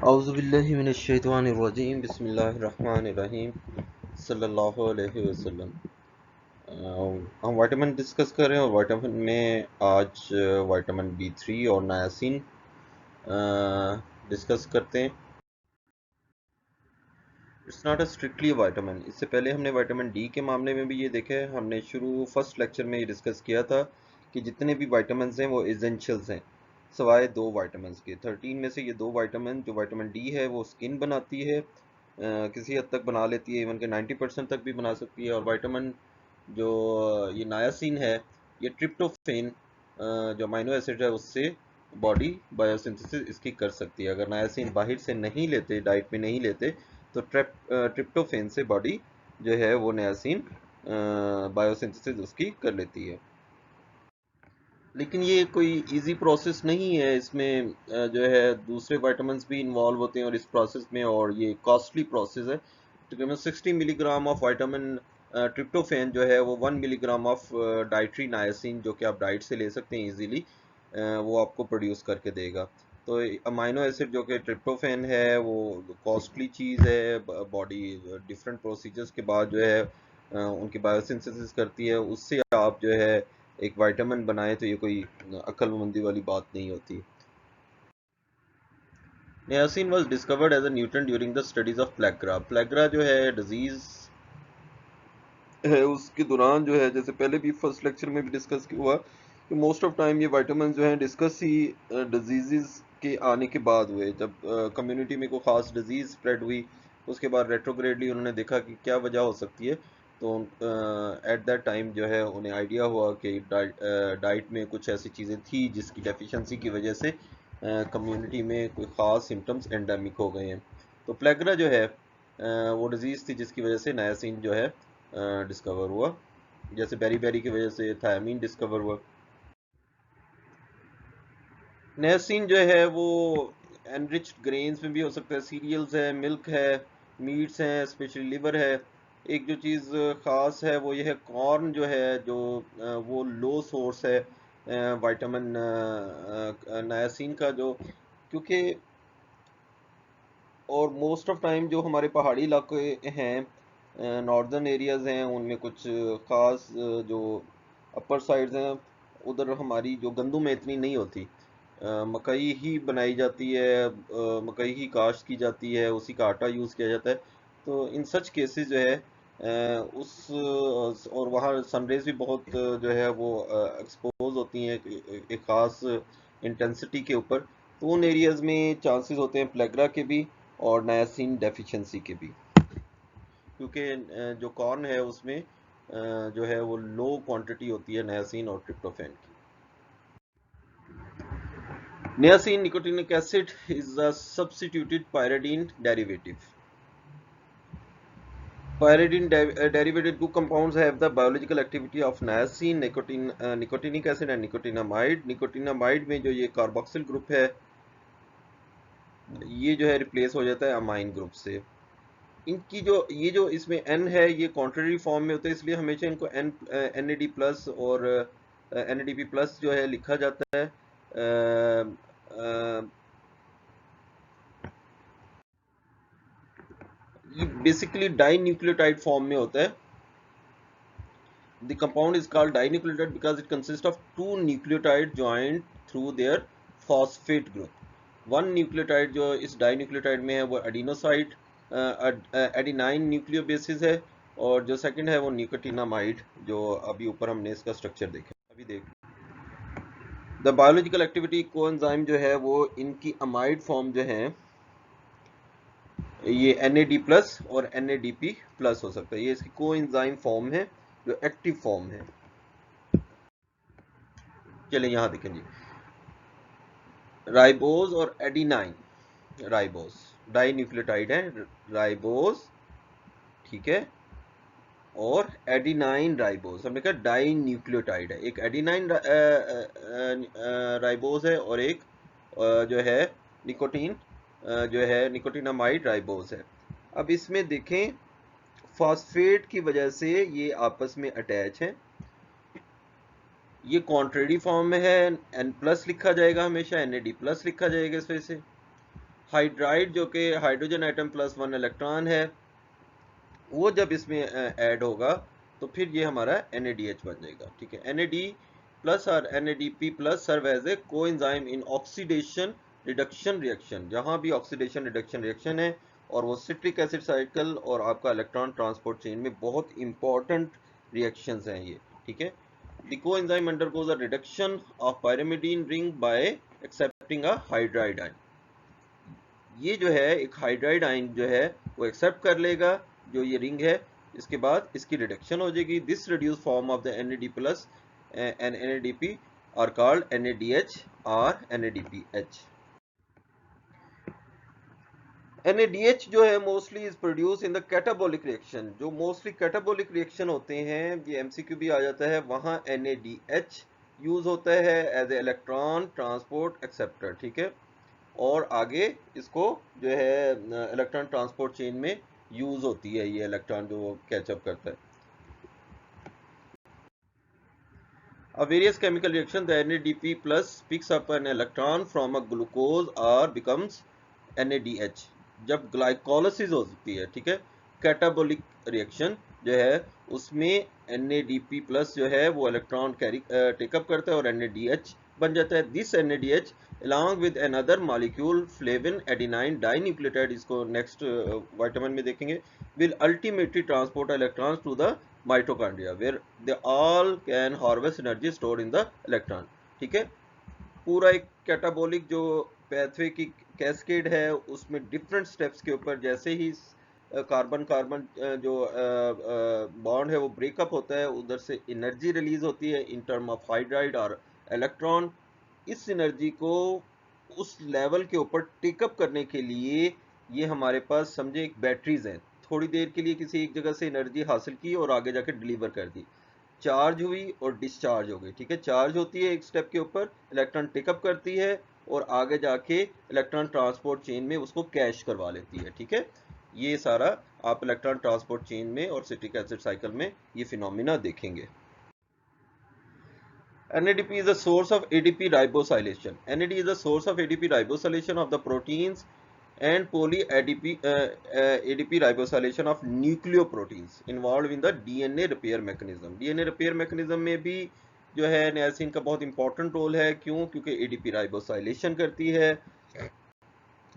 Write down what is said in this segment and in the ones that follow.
औज़ुबिल्लाहिमिनश्शैतानिर्रजीम बिस्मिल्लाहिर्रहमानिर्रहीम सल्लल्लाहु अलैहि वसल्लम। हम विटामिन डिस्कस कर रहे हैं और विटामिन में आज विटामिन B3 और नायासिन डिस्कस करते हैं। It's not a strictly vitamin. इससे पहले हमने विटामिन डी के मामले में भी ये देखा है। हमने फर्स्ट लेक्चर में ये डिस्कस किया था कि जितने भी विटामिन हैं वो एसेंशियल्स हैं सवाए दो विटामिन के। 13 में से ये दो विटामिन, जो विटामिन डी है वो स्किन बनाती है, किसी हद तक बना लेती है, इवन के 90% तक भी बना सकती है। और विटामिन जो ये नायासिन है, ये ट्रिप्टोफेन जो अमीनो एसिड है उससे बॉडी बायोसिंथेसिस इसकी कर सकती है। अगर नायासिन बाहर से नहीं लेते, डाइट में नहीं लेते, तो ट्रिप्टोफेन से बॉडी जो है वो नायासिन बायोसिंथेसिस उसकी कर लेती है। लेकिन ये कोई इजी प्रोसेस नहीं है। इसमें जो है दूसरे विटामिन भी इन्वॉल्व होते हैं और इस प्रोसेस में, और ये कॉस्टली प्रोसेस है। तकरीबन 60 मिलीग्राम ऑफ विटामिन ट्रिप्टोफेन जो है वो 1 मिलीग्राम ऑफ डाइट्री नायासिन, जो कि आप डाइट से ले सकते हैं इजीली, वो आपको प्रोड्यूस करके देगा। तो अमाइनो एसिड जो कि ट्रिप्टोफेन है वो कॉस्टली चीज़ है। बॉडी डिफरेंट प्रोसीजर्स के बाद जो है उनकी बायोसिंथेसिस करती है। उससे आप जो है एक विटामिन बनाए, तो ये कोई अक्लमंदी वाली बात नहीं होती। Niacin was discovered as a nutrient during the studies of pellagra. Pellagra जो है डिजीज है, उसके दौरान जो है, जैसे पहले भी फर्स्ट लेक्चर में भी डिस्कस हुआ कि मोस्ट ऑफ टाइम ये विटामिन जो है डिस्कस ही डिजीजेस के आने के बाद हुए। जब कम्युनिटी में कोई खास डिजीज स्प्रेड हुई, उसके बाद रेट्रोग्रेडली उन्होंने देखा कि क्या वजह हो सकती है। तो एट दैट टाइम जो है उन्हें आइडिया हुआ कि डाइट में कुछ ऐसी चीज़ें थी जिसकी डेफिशिएंसी की वजह से कम्युनिटी में कोई ख़ास सिम्टम्स एंडेमिक हो गए हैं। तो प्लेग्रा जो है वो डिज़ीज़ थी जिसकी वजह से नायासिन जो है डिस्कवर हुआ, जैसे बेरी बेरी की वजह से थायमीन डिस्कवर हुआ। नायासिन जो है वो एनरिच्ड ग्रेन्स में भी हो सकता है, सीरियल्स है, मिल्क है, मीट्स हैं, स्पेशली लिवर है। एक जो चीज़ ख़ास है वो ये है, कॉर्न जो है, जो वो लो सोर्स है विटामिन नायासिन का, जो क्योंकि और मोस्ट ऑफ टाइम जो हमारे पहाड़ी इलाके हैं, नॉर्दर्न एरियाज़ हैं, उनमें कुछ ख़ास जो अपर साइड्स हैं, उधर हमारी जो गंदुम इतनी नहीं होती। मकई ही बनाई जाती है, मकई ही काश्त की जाती है, उसी का आटा यूज़ किया जाता है। तो इन सच केसेस जो है और वहाँ सनरेज भी बहुत जो है वो एक्सपोज होती हैं एक ख़ास इंटेंसिटी के ऊपर। तो उन एरियाज़ में चांसेस होते हैं प्लेग्रा के भी और नायासिन डेफिशिएंसी के भी, क्योंकि जो कॉर्न है उसमें जो है वो लो क्वांटिटी होती है नायासिन और ट्रिप्टोफैन की। Niacin nicotinic acid is a substituted pyridine derivative. Pyridine derivative two compounds have the biological activity of niacin, nicotinic acid and nicotinamide. Nicotinamide में जो ये कार्बोक्सिल ग्रुप है, ये जो है रिप्लेस हो जाता है अमाइन ग्रुप से। इनकी जो ये जो इसमें N है, ये कॉन्ट्ररी फॉर्म में होता है, इसलिए हमेशा इनको NAD प्लस और NADP प्लस जो है लिखा जाता है। ये बेसिकली डाइन्यूक्लियोटाइड फॉर्म में होता है। The compound is called dinucleotide because it consists of two nucleotides joined through their phosphate group. One nucleotide जो इस डाइन्यूक्लियोटाइड में है वो एडिनोसाइड एडिनाइन न्यूक्लियोबेसिस है, और जो सेकंड है वो निकोटिनामाइड, जो अभी ऊपर हमने इसका स्ट्रक्चर देखा। अभी देख द बायोलॉजिकल एक्टिविटी कोएंजाइम जो है वो इनकी अमाइड फॉर्म जो है, ये NAD प्लस और NADP प्लस हो सकता है। ये इसकी कोएंजाइम फॉर्म है जो एक्टिव फॉर्म है। चलिए यहाँ देखें जी, राइबोज और एडिनाइन। राइबोज डाई न्यूक्लियोटाइड है, राइबोज, ठीक है, और एडिनाइन राइबोज। हमने कहा डाई न्यूक्लियोटाइड है, एक एडिनाइन राइबोज है और एक जो है निकोटीन जो है निकोटिनामाइड राइबोज है। अब इसमें देखें, फॉस्फेट की वजह से ये आपस में अटैच है। ये कॉन्ट्रेरी फॉर्म में है, N प्लस लिखा जाएगा हमेशा, NAD प्लस लिखा जाएगा इस वजह से। हाइड्राइड जो कि हाइड्रोजन एटम प्लस 1 इलेक्ट्रॉन है, वो जब इसमें ऐड होगा तो फिर ये हमारा NADH बन जाएगा। ठीक है, NAD प्लस और NADP plus serve as a coenzyme in oxidation reduction reaction. जहां भी ऑक्सीडेशन रिडक्शन रिएक्शन है और वो सिट्रिक एसिड साइकिल और आपका इलेक्ट्रॉन ट्रांसपोर्ट चेन में बहुत इंपॉर्टेंट रिएक्शंस हैं ये। ठीक है, the coenzyme undergoes a reduction of pyrimidine ring bye accepting a hydride ion. ये जो है एक हाइड्राइड आयन जो है वो एक्सेप्ट कर लेगा जो ये रिंग है, इसके बाद इसकी रिडक्शन हो जाएगी। This reduce form of the NAD plus and NADP are called NADH और NADPH। NADH जो है mostly is produce in the catabolic reaction. जो मोस्टली कैटाबोलिक रिएक्शन होते हैं, ये MCQ भी आ जाता है, वहाँ NADH यूज होता है as a electron transport acceptor. ठीक है, और आगे इसको जो है इलेक्ट्रॉन ट्रांसपोर्ट चेन में यूज होती है ये इलेक्ट्रॉन जो कैचअप करता है। A various chemical reaction, the NADP plus picks up an electron from a glucose or becomes NADH। जब ग्लाइकोलिसिस होती है, ठीक है, कैटाबोलिक रिएक्शन जो है उसमें NADP प्लस जो है वो इलेक्ट्रॉन कैरी टेकअप करता है और NADH बन जाता है। This NADH along with another molecule flavin adenine dinucleotide, इसको नेक्स्ट विटामिन में देखेंगे, will ultimately transport electrons to the mitochondria where they all can harvest energy stored in the electron। ठीक है, पूरा एक कैटाबोलिक जो पैथवे की कैस्केड है उसमें डिफरेंट स्टेप्स के ऊपर जैसे ही कार्बन कार्बन जो बॉन्ड है वो ब्रेकअप होता है, उधर से एनर्जी रिलीज होती है इन टर्म ऑफ हाइड्राइड और इलेक्ट्रॉन। इस एनर्जी को उस लेवल के ऊपर टेकअप करने के लिए ये हमारे पास समझे एक बैटरीज हैं। थोड़ी देर के लिए किसी एक जगह से एनर्जी हासिल की और आगे जाके डिलीवर कर दी, चार्ज हुई और डिस्चार्ज हो गई। ठीक है, चार्ज होती है एक स्टेप के ऊपर, इलेक्ट्रॉन टेकअप करती है और आगे जाके इलेक्ट्रॉन ट्रांसपोर्ट चेन में उसको कैश करवा लेती है। ठीक है, ये सारा आप इलेक्ट्रॉन ट्रांसपोर्ट चेन में और सिट्रिक एसिड साइकिल में ये फिनोमिना देखेंगे। NADP is a source of ADP ribosylation. NAD is a source of ADP ribosylation of the proteins and poly-ADP ADP ribosylation of nucleoproteins involved in the DNA repair mechanism। DNA repair mechanism में भी जो है niacin का बहुत important role है। क्यों? क्योंकि ADP ribosylation करती है,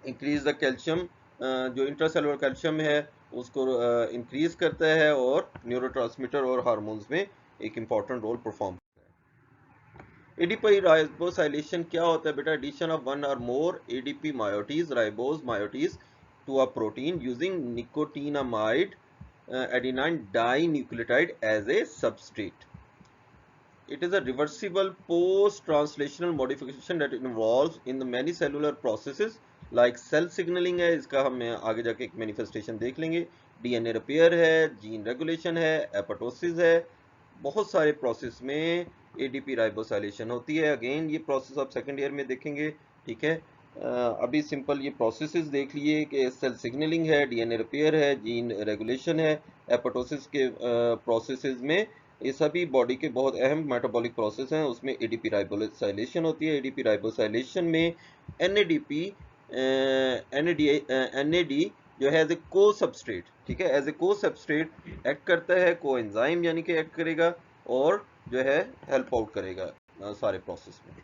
increase the calcium, जो इंट्रासेलुलर कैल्शियम है उसको इंक्रीज करता है और न्यूरोट्रांसमीटर और हार्मोन्स में एक important role perform. ADP ribosylation क्या होता है बेटा? Addition of one or more ADP moieties ribose moieties to a protein using nicotinamide adenine dinucleotide as a substrate। It is a reversible post-translational modification that involves in the many cellular processes like cell signaling है, इसका हम आगे जाके एक manifestation देख लेंगे, DNA repair है, gene regulation है, एपोटोसिस है, बहुत सारे प्रोसेस में ADP राइबोसाइलेशन होती है। अगेन ये प्रोसेस आप सेकेंड ईयर में देखेंगे। ठीक है, अभी सिंपल ये प्रोसेसेस देख लिए कि सेल सिग्नलिंग है, DNA रिपेयर है, जीन रेगुलेशन है, एपोटोसिस के प्रोसेसेस में ये सभी बॉडी के बहुत अहम मेटाबॉलिक प्रोसेस हैं, उसमें ADP राइबोसाइलेशन होती है। ADP राइबोसाइलेशन में NADP NAD जो है एज ए को सबस्ट्रेट, ठीक है, एज ए को सबस्ट्रेट एक्ट करता है, को एंजाइम यानी कि एक्ट करेगा और जो है हेल्प आउट करेगा सारे प्रोसेस में।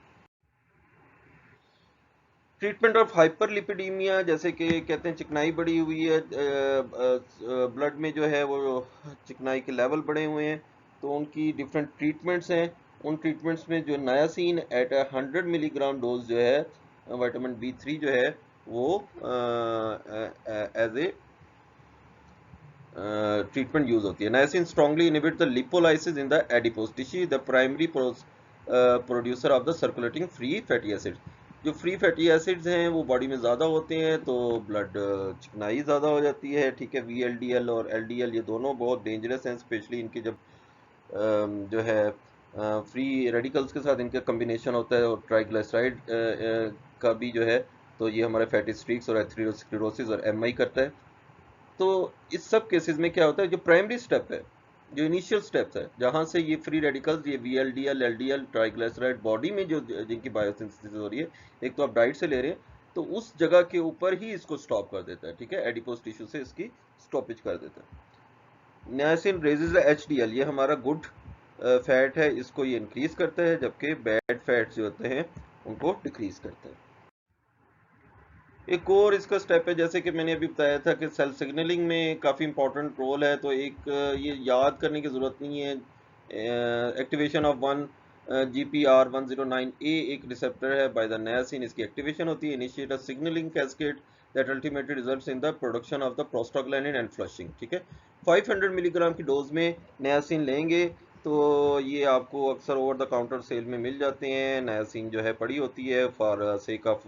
ट्रीटमेंट ऑफ हाइपरलिपिडीमिया, जैसे कि कहते हैं चिकनाई बढ़ी हुई है, ब्लड में जो है वो चिकनाई के लेवल बढ़े हुए हैं, तो उनकी डिफरेंट ट्रीटमेंट्स हैं। उन ट्रीटमेंट्स में जो नायासिन एट 100 मिलीग्राम डोज जो है विटामिन B3 जो है वो एज ए ट्रीटमेंट यूज होती है। नायासिन strongly inhibit the lipolysis in the adipose tissue, the primary producer of the circulating free fatty acid. जो फ्री फैटी एसिड्स हैं वो बॉडी में ज़्यादा होते हैं तो ब्लड चिकनाई ज़्यादा हो जाती है। ठीक है, VLDL और LDL ये दोनों बहुत डेंजरस हैं, स्पेशली इनके जब जो है फ्री रेडिकल्स के साथ इनका कम्बिनेशन होता है और ट्राइग्लिसराइड का भी जो है, तो ये हमारे फैटी स्ट्रीक्स और एथेरोस्क्लेरोसिस और MI करता है। तो इस सब केसेस में क्या होता है, जो प्राइमरी स्टेप है, जो इनिशियल स्टेप्स है, जहाँ से ये फ्री रेडिकल्स, ये VLDL LDL ट्राइग्लिसराइड बॉडी में जो जिनकी बायोसिंथेसिस हो रही है, एक तो आप डाइट से ले रहे हैं, तो उस जगह के ऊपर ही इसको स्टॉप कर देता है, ठीक है, एडिपोज टिश्यू से इसकी स्टॉपेज कर देता है। नियासिन रेजेस द एचडीएल, ये हमारा गुड फैट है, इसको ये इंक्रीज करता है, जबकि बैड फैट जो होते हैं उनको डिक्रीज करता है। एक और इसका स्टेप है, जैसे कि मैंने अभी बताया था कि सेल सिग्नलिंग में काफ़ी इंपॉर्टेंट रोल है, तो एक ये याद करने की ज़रूरत नहीं है, एक्टिवेशन ऑफ वन GPR109A एक रिसेप्टर है बाय द नियासिन, इसकी एक्टिवेशन होती है, initiate a signalling cascade that ultimately results in the production of the prostaglandin and flushing, ठीक है। 500 मिलीग्राम की डोज में नियासिन लेंगे तो ये आपको अक्सर ओवर द काउंटर सेल में मिल जाते हैं। नियासिन जो है पड़ी होती है for sake of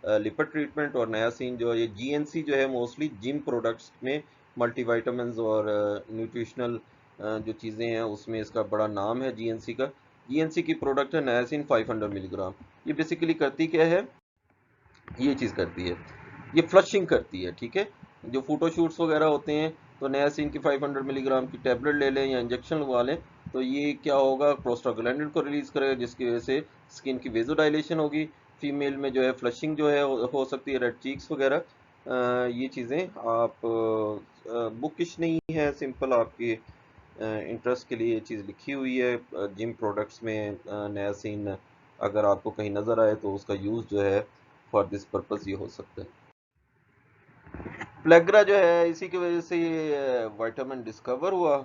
lipid treatment, और नियासिन जो ये जीएनसी जो है मोस्टली जिम प्रोडक्ट्स में मल्टीविटामिन्स और न्यूट्रिशनल जो चीज़ें हैं उसमें इसका बड़ा नाम है जीएनसी का। जीएनसी की प्रोडक्ट है नियासिन 500 मिलीग्राम। ये बेसिकली करती क्या है, ये चीज़ करती है, ये फ्लशिंग करती है, ठीक है। जो फोटोशूट्स वगैरह होते हैं तो नियासिन की 500 मिलीग्राम की टैबलेट ले लें या इंजेक्शन लगवा लें, तो ये क्या होगा, प्रोस्टाग्लैंडिन को रिलीज करेगा, जिसकी वजह से स्किन की वेजोडाइलेशन होगी, फीमेल में जो है फ्लशिंग जो है हो सकती है, रेड चीक्स वगैरह। ये चीज़ें आप बुकिश नहीं है, सिंपल आपके इंटरेस्ट के लिए ये चीज़ लिखी हुई है। जिम प्रोडक्ट्स में नियासिन अगर आपको कहीं नज़र आए तो उसका यूज़ जो है फॉर दिस पर्पज़ ये हो सकता है। प्लेग्रा जो है इसी की वजह से ये विटामिन डिस्कवर हुआ।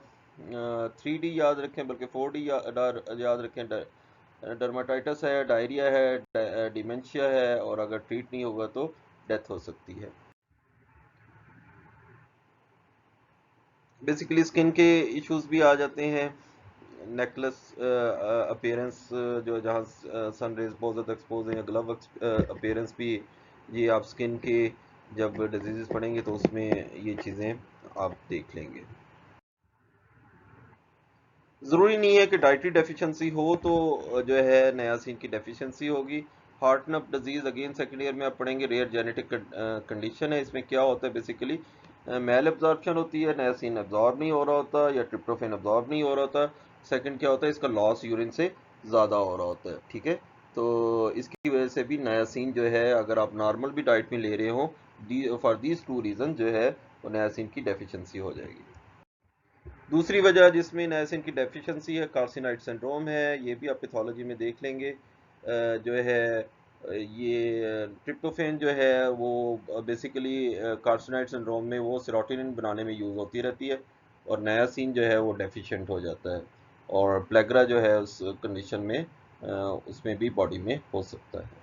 3D याद रखें, बल्कि 4D याद रखें। डर्माटाइटिस है, डायरिया है, डिमेंशिया है, और अगर ट्रीट नहीं होगा तो डेथ हो सकती है। बेसिकली स्किन के इश्यूज भी आ जाते हैं, नेकलेस अपीयरेंस, जो जहाँ सन रेज बहुत ज़्यादा एक्सपोज है, या ग्लव अपीयरेंस भी, ये आप स्किन के जब डिजीज़ पड़ेंगे तो उसमें ये चीज़ें आप देख लेंगे। ज़रूरी नहीं है कि डाइटरी डेफिशिएंसी हो तो जो है नियासिन की डेफिशिएंसी होगी। Heart nerve disease again second year में आप पढ़ेंगे, रेयर जेनेटिक कंडीशन है। इसमें क्या होता है, बेसिकली मेल एब्जॉर्प्शन होती है, नियासिन एब्जॉर्ब नहीं हो रहा होता या ट्रिप्टोफेन एब्जॉर्ब नहीं हो रहा होता। सेकंड क्या होता है, इसका लॉस यूरिन से ज़्यादा हो रहा होता है, ठीक है। तो इसकी वजह से भी नियासिन जो है, अगर आप नॉर्मल भी डाइट में ले रहे हो, फॉर दीज टू रीज़न जो है वो नियासिन की डेफिशिएंसी हो जाएगी। दूसरी वजह जिसमें नियासिन की डेफिशिएंसी है, कार्सिनॉइड सिंड्रोम है, ये भी आप पैथोलॉजी में देख लेंगे। जो है ये ट्रिप्टोफेन जो है वो बेसिकली कार्सिनॉइड सिंड्रोम में वो सेरोटोनिन बनाने में यूज़ होती रहती है, और नियासिन जो है वो डेफिशिएंट हो जाता है, और प्लेग्रा जो है उस कंडीशन में उसमें भी बॉडी में हो सकता है।